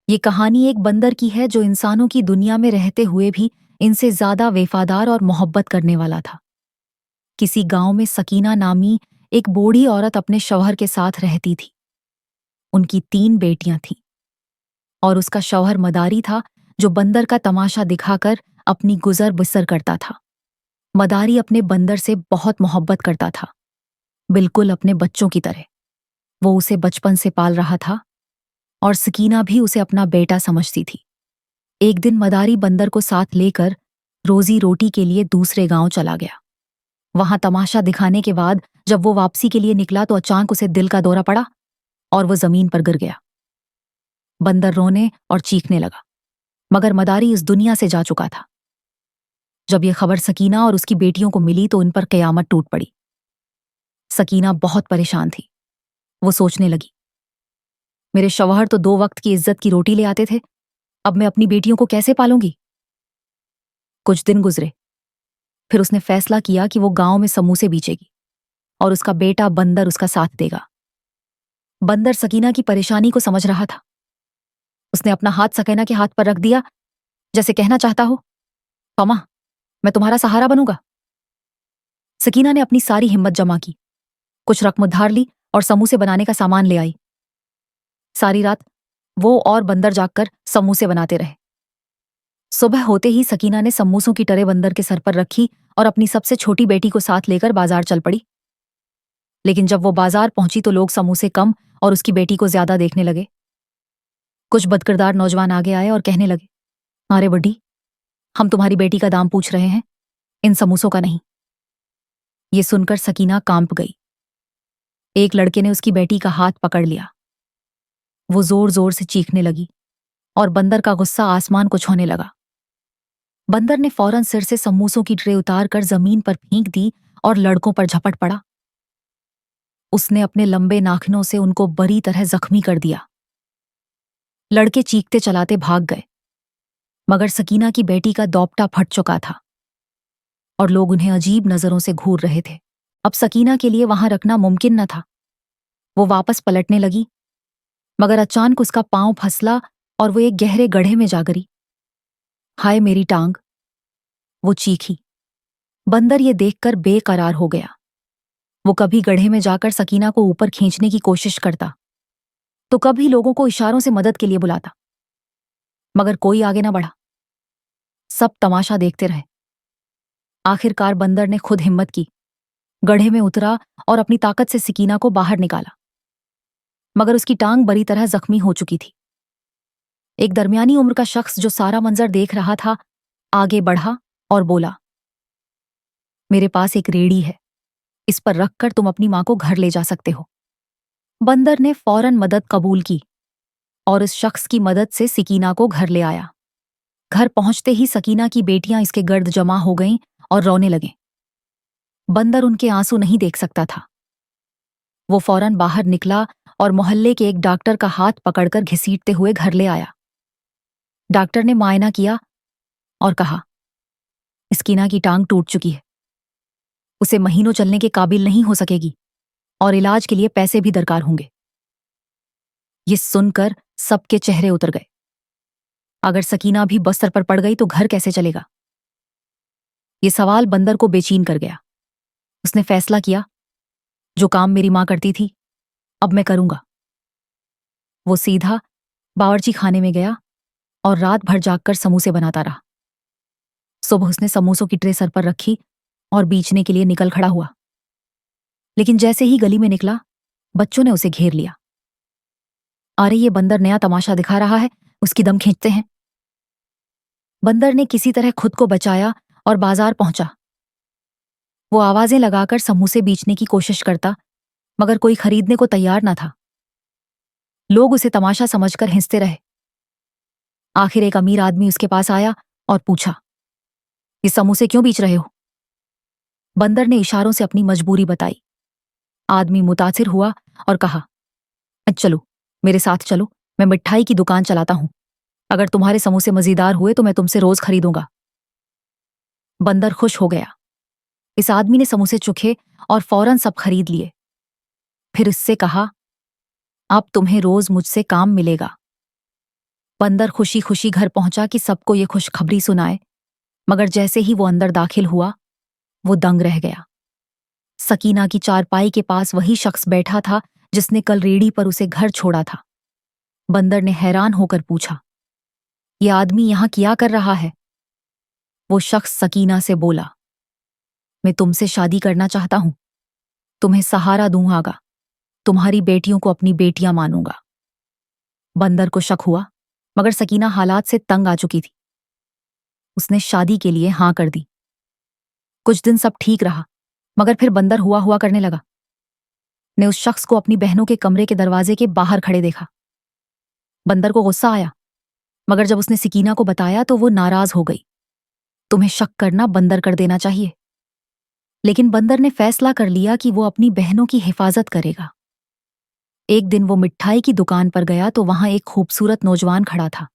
یہ کہانی ایک بندر کی ہے جو انسانوں کی دنیا میں رہتے ہوئے بھی ان سے زیادہ وفادار اور محبت کرنے والا تھا۔ کسی گاؤں میں سکینہ نامی ایک بوڑھی عورت اپنے شوہر کے ساتھ رہتی تھی۔ ان کی 3 بیٹیاں تھیں اور اس کا شوہر مداری تھا جو بندر کا تماشا دکھا کر اپنی گزر بسر کرتا تھا۔ مداری اپنے بندر سے بہت محبت کرتا تھا، بالکل اپنے بچوں کی طرح۔ وہ اسے بچپن سے پال رہا تھا اور سکینہ بھی اسے اپنا بیٹا سمجھتی تھی۔ ایک دن مداری بندر کو ساتھ لے کر روزی روٹی کے لیے دوسرے گاؤں چلا گیا۔ وہاں تماشا دکھانے کے بعد جب وہ واپسی کے لیے نکلا تو اچانک اسے دل کا دورہ پڑا اور وہ زمین پر گر گیا۔ بندر رونے اور چیخنے لگا، مگر مداری اس دنیا سے جا چکا تھا۔ جب یہ خبر سکینہ اور اس کی بیٹیوں کو ملی تو ان پر قیامت ٹوٹ پڑی۔ سکینہ بہت پریشان تھی۔ وہ سوچنے لگی، میرے شوہر تو 2 وقت کی عزت کی روٹی لے آتے تھے، اب میں اپنی بیٹیوں کو کیسے پالوں گی؟ کچھ دن گزرے، پھر اس نے فیصلہ کیا کہ وہ گاؤں میں سموسے بیچے گی اور اس کا بیٹا بندر اس کا ساتھ دے گا۔ بندر سکینہ کی پریشانی کو سمجھ رہا تھا۔ اس نے اپنا ہاتھ سکینہ کے ہاتھ پر رکھ دیا، جیسے کہنا چاہتا ہو، پما، میں تمہارا سہارا بنوں گا۔ سکینہ نے اپنی ساری ہمت جمع کی، کچھ رقم ادھار لی اور سموسے بنانے کا سامان لے آئی۔ ساری رات وہ اور بندر جاگ کر سموسے بناتے رہے۔ صبح ہوتے ہی سکینہ نے سموسوں کی ٹرے بندر کے سر پر رکھی اور اپنی سب سے چھوٹی بیٹی کو ساتھ لے کر بازار چل پڑی۔ لیکن جب وہ بازار پہنچی تو لوگ سموسے کم اور اس کی بیٹی کو زیادہ دیکھنے لگے۔ کچھ بدکردار نوجوان آگے آئے اور کہنے لگے، ارے بڈی، ہم تمہاری بیٹی کا دام پوچھ رہے ہیں، ان سموسوں کا نہیں۔ یہ سن کر سکینہ کانپ گئی۔ ایک لڑکے نے اس کی بیٹی کا ہاتھ پکڑ لیا۔ وہ زور زور سے چیخنے لگی اور بندر کا غصہ آسمان کو چھونے لگا۔ بندر نے فوراً سر سے سموسوں کی ٹرے اتار کر زمین پر پھینک دی اور لڑکوں پر جھپٹ پڑا۔ اس نے اپنے لمبے ناخنوں سے ان کو بری طرح زخمی کر دیا۔ لڑکے چیختے چلاتے بھاگ گئے، مگر سکینہ کی بیٹی کا دوپٹا پھٹ چکا تھا اور لوگ انہیں عجیب نظروں سے گھور رہے تھے۔ اب سکینہ کے لیے وہاں رکنا ممکن نہ تھا۔ وہ واپس پلٹنے لگی، مگر اچانک اس کا پاؤں پھسلا اور وہ ایک گہرے گڑھے میں جا گری۔ ہائے میری ٹانگ! وہ چیخی۔ بندر یہ دیکھ کر بے قرار ہو گیا۔ وہ کبھی گڑھے میں جا کر سکینہ کو اوپر کھینچنے کی کوشش کرتا تو کبھی لوگوں کو اشاروں سے مدد کے لیے بلاتا، مگر کوئی آگے نہ بڑھا۔ سب تماشا دیکھتے رہے۔ آخر کار بندر نے خود ہمت کی، گڑھے میں اترا اور اپنی طاقت سے سکینہ کو باہر نکالا، مگر اس کی ٹانگ بری طرح زخمی ہو چکی تھی۔ ایک درمیانی عمر کا شخص جو سارا منظر دیکھ رہا تھا آگے بڑھا اور بولا، میرے پاس ایک ریڑھی ہے، اس پر رکھ کر تم اپنی ماں کو گھر لے جا سکتے ہو۔ بندر نے فوراً مدد قبول کی اور اس شخص کی مدد سے سکینہ کو گھر لے آیا۔ گھر پہنچتے ہی سکینہ کی بیٹیاں اس کے گرد جمع ہو گئیں اور رونے لگیں۔ بندر ان کے آنسو نہیں دیکھ سکتا تھا۔ وہ فوراً باہر نکلا اور محلے کے ایک ڈاکٹر کا ہاتھ پکڑ کر گھسیٹتے ہوئے گھر لے آیا۔ ڈاکٹر نے معائنہ کیا اور کہا، سکینہ کی ٹانگ ٹوٹ چکی ہے، اسے مہینوں چلنے کے قابل نہیں ہو سکے گی اور علاج کے لیے پیسے بھی درکار ہوں گے۔ یہ سن کر سب کے چہرے اتر گئے۔ اگر سکینہ بھی بستر پر پڑ گئی تو گھر کیسے چلے گا؟ یہ سوال بندر کو بے چین کر گیا۔ اس نے فیصلہ کیا، جو کام میری ماں کرتی تھی اب میں کروں گا۔ وہ سیدھا باورچی خانے میں گیا اور رات بھر جاگ کر سموسے بناتا رہا۔ صبح اس نے سموسوں کی ٹرے سر پر رکھی اور بیچنے کے لیے نکل کھڑا ہوا، لیکن جیسے ہی گلی میں نکلا بچوں نے اسے گھیر لیا۔ ارے یہ بندر نیا تماشا دکھا رہا ہے، اس کی دم کھینچتے ہیں۔ بندر نے کسی طرح خود کو بچایا اور بازار پہنچا۔ وہ آوازیں لگا کر سموسے بیچنے کی کوشش کرتا، مگر کوئی خریدنے کو تیار نہ تھا۔ لوگ اسے تماشا سمجھ کر ہنستے رہے۔ آخر ایک امیر آدمی اس کے پاس آیا اور پوچھا، یہ سموسے کیوں بیچ رہے ہو؟ بندر نے اشاروں سے اپنی مجبوری بتائی۔ آدمی متاثر ہوا اور کہا، چلو میرے ساتھ چلو، میں مٹھائی کی دکان چلاتا ہوں، اگر تمہارے سموسے مزیدار ہوئے تو میں تم سے روز خریدوں گا۔ بندر خوش ہو گیا۔ اس آدمی نے سموسے چکھے اور فوراً سب خرید لیے۔ پھر اس سے کہا، اب تمہیں روز مجھ سے کام ملے گا۔ बंदर खुशी खुशी घर पहुंचा कि सबको ये खुशखबरी सुनाए, मगर जैसे ही वो अंदर दाखिल हुआ, वो दंग रह गया। सकीना की चारपाई के पास वही शख्स बैठा था जिसने कल रेडी पर उसे घर छोड़ा था। बंदर ने हैरान होकर पूछा, ये आदमी यहां क्या कर रहा है? वो शख्स सकीना से बोला, मैं तुमसे शादी करना चाहता हूं, तुम्हें सहारा दूंगा, तुम्हारी बेटियों को अपनी बेटियां मानूंगा। बंदर को शक हुआ, मगर सकीना हालात से तंग आ चुकी थी। उसने शादी के लिए हां कर दी। कुछ दिन सब ठीक रहा, मगर फिर बंदर हुआ हुआ करने लगा। ने उस शख्स को अपनी बहनों के कमरे के दरवाजे के बाहर खड़े देखा। बंदर को गुस्सा आया, मगर जब उसने सकीना को बताया तो वो नाराज हो गई। तुम्हें शक करना बंदर कर देना चाहिए। लेकिन बंदर ने फैसला कर लिया कि वो अपनी बहनों की हिफाजत करेगा। एक दिन वो मिठाई की दुकान पर गया तो वहां एक खूबसूरत नौजवान खड़ा था।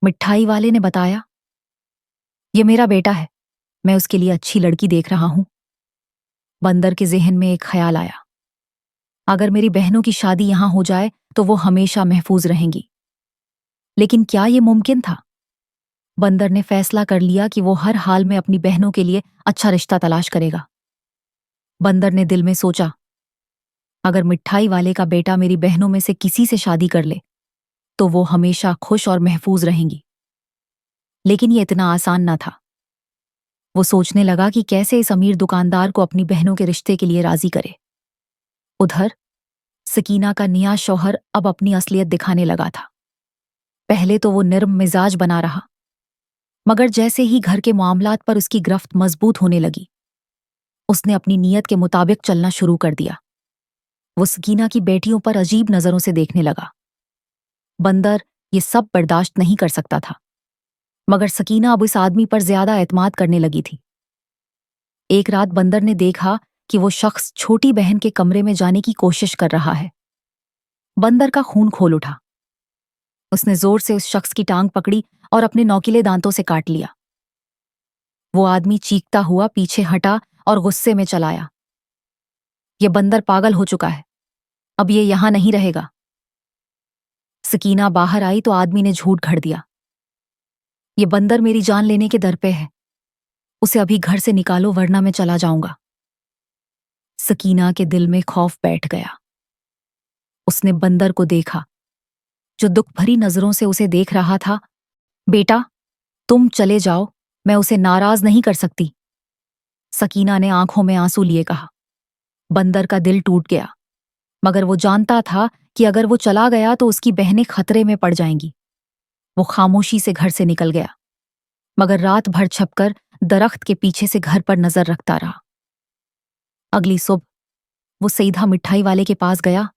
मिठाई वाले ने बताया, ये मेरा बेटा है, मैं उसके लिए अच्छी लड़की देख रहा हूं। बंदर के जेहन में एक ख्याल आया, अगर मेरी बहनों की शादी यहां हो जाए तो वो हमेशा महफूज रहेंगी। लेकिन क्या ये मुमकिन था? बंदर ने फैसला कर लिया कि वो हर हाल में अपनी बहनों के लिए अच्छा रिश्ता तलाश करेगा। बंदर ने दिल में सोचा, अगर मिठाई वाले का बेटा मेरी बहनों में से किसी से शादी कर ले तो वो हमेशा खुश और महफूज रहेंगी। लेकिन ये इतना आसान न था। वो सोचने लगा कि कैसे इस अमीर दुकानदार को अपनी बहनों के रिश्ते के लिए राजी करे। उधर सकीना का नया शौहर अब अपनी असलियत दिखाने लगा था। पहले तो वो नर्म मिजाज बना रहा, मगर जैसे ही घर के मामलात पर उसकी गिरफ्त मजबूत होने लगी, उसने अपनी नीयत के मुताबिक चलना शुरू कर दिया। वो सकीना की बेटियों पर अजीब नजरों से देखने लगा। बंदर ये सब बर्दाश्त नहीं कर सकता था, मगर सकीना अब इस आदमी पर ज्यादा एतमाद करने लगी थी। एक रात बंदर ने देखा कि वो शख्स छोटी बहन के कमरे में जाने की कोशिश कर रहा है। बंदर का खून खोल उठा। उसने जोर से उस शख्स की टांग पकड़ी और अपने नौकीले दांतों से काट लिया। वो आदमी चीखता हुआ पीछे हटा और गुस्से में चलाया, ये बंदर पागल हो चुका है, अब ये यहां नहीं रहेगा। सकीना बाहर आई तो आदमी ने झूठ घड़ दिया, ये बंदर मेरी जान लेने के दर पे है, उसे अभी घर से निकालो वरना मैं चला जाऊंगा। सकीना के दिल में खौफ बैठ गया। उसने बंदर को देखा, जो दुख भरी नजरों से उसे देख रहा था। बेटा, तुम चले जाओ, मैं उसे नाराज नहीं कर सकती, सकीना ने आंखों में आंसू लिए कहा। बंदर का दिल टूट गया, मगर वो जानता था कि अगर वो चला गया तो उसकी बहनें खतरे में पड़ जाएंगी। वो खामोशी से घर से निकल गया, मगर रात भर छपकर दरख्त के पीछे से घर पर नजर रखता रहा। अगली सुबह वो सीधा मिठाई वाले के पास गया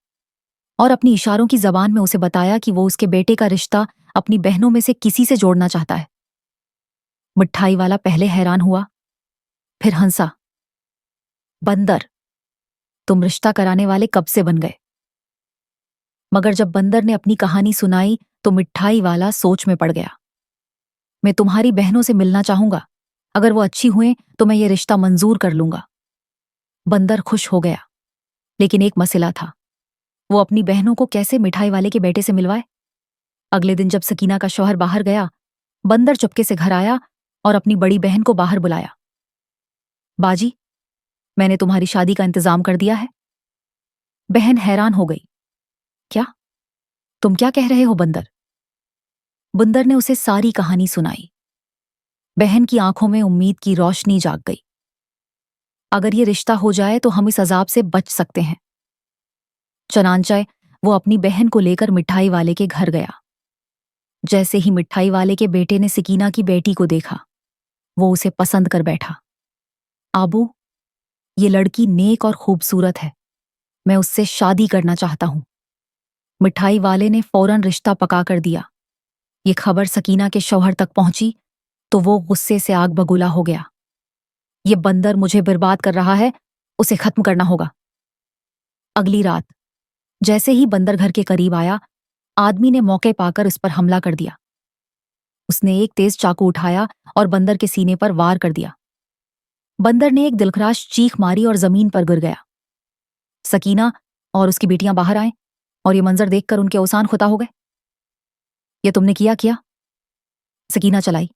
और अपनी इशारों की जबान में उसे बताया कि वो उसके बेटे का रिश्ता अपनी बहनों में से किसी से जोड़ना चाहता है। मिठाई वाला पहले हैरान हुआ, फिर हंसा। बंदर, तुम रिश्ता कराने वाले कब से बन गए? मगर जब बंदर ने अपनी कहानी सुनाई तो मिठाई वाला सोच में पड़ गया। मैं तुम्हारी बहनों से मिलना चाहूंगा, अगर वो अच्छी हुए तो मैं ये रिश्ता मंजूर कर लूंगा। बंदर खुश हो गया, लेकिन एक मसला था, वो अपनी बहनों को कैसे मिठाई वाले के बेटे से मिलवाए? अगले दिन जब सकीना का शौहर बाहर गया, बंदर चुपके से घर आया और अपनी बड़ी बहन को बाहर बुलाया। बाजी, मैंने तुम्हारी शादी का इंतजाम कर दिया है। बहन हैरान हो गई, क्या? तुम क्या कह रहे हो बंदर? बंदर ने उसे सारी कहानी सुनाई। बहन की आंखों में उम्मीद की रोशनी जाग गई। अगर ये रिश्ता हो जाए तो हम इस अजाब से बच सकते हैं। चनांचे वो अपनी बहन को लेकर मिठाई वाले के घर गया। जैसे ही मिठाई वाले के बेटे ने सकीना की बेटी को देखा, वो उसे पसंद कर बैठा। आबू, ये लड़की नेक और खूबसूरत है, मैं उससे शादी करना चाहता हूं। मिठाई वाले ने फौरन रिश्ता पका कर दिया। ये खबर सकीना के शौहर तक पहुंची तो वो गुस्से से आग बगुला हो गया। ये बंदर मुझे बर्बाद कर रहा है, उसे खत्म करना होगा। अगली रात जैसे ही बंदर घर के करीब आया, आदमी ने मौके पाकर उस पर हमला कर दिया। उसने एक तेज चाकू उठाया और बंदर के सीने पर वार कर दिया। बंदर ने एक दिलखराश चीख मारी और जमीन पर गिर गया। सकीना और उसकी बेटियां बाहर आए और ये मंजर देखकर उनके ओसान खुदा हो गए। ये तुमने किया किया? सकीना चलाई।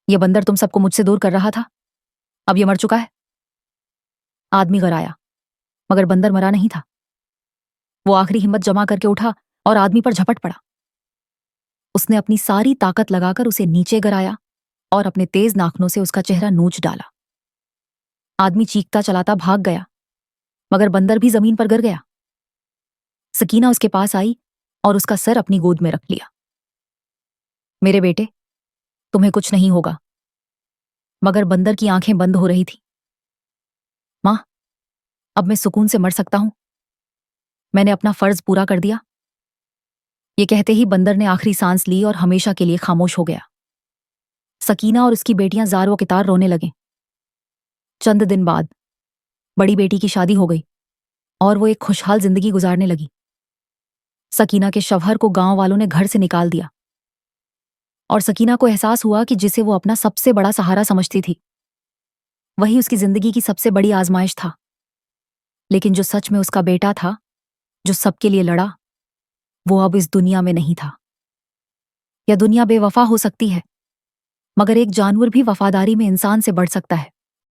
ये बंदर तुम सबको मुझसे दूर कर रहा था, अब ये मर चुका है। आदमी घबराया, मगर बंदर मरा नहीं था। वो आखिरी हिम्मत जमा करके उठा और आदमी पर झपट पड़ा। उसने अपनी सारी ताकत लगाकर उसे नीचे गिराया और अपने तेज नाखूनों से उसका चेहरा नोच डाला। आदमी चीखता चलाता भाग गया, मगर बंदर भी जमीन पर गिर गया। सकीना उसके पास आई और उसका सर अपनी गोद में रख लिया। मेरे बेटे, तुम्हें कुछ नहीं होगा। मगर बंदर की आंखें बंद हो रही थी। मां, अब मैं सुकून से मर सकता हूं। मैंने अपना फर्ज पूरा कर दिया। ये कहते ही बंदर ने आखिरी सांस ली और हमेशा के लिए खामोश हो गया। सकीना और उसकी बेटियां जार व कितार रोने लगे। चंद दिन बाद बड़ी बेटी की शादी हो गई और वो एक खुशहाल जिंदगी गुजारने लगी। सकीना के शौहर को गांव वालों ने घर से निकाल दिया और सकीना को एहसास हुआ कि जिसे वो अपना सबसे बड़ा सहारा समझती थी, वही उसकी जिंदगी की सबसे बड़ी आजमाइश था। लेकिन जो सच में उसका बेटा था, जो सबके लिए लड़ा, वो अब इस दुनिया में नहीं था। यह दुनिया बेवफा हो सकती है, मगर एक जानवर भी वफादारी में इंसान से बढ़ सकता है।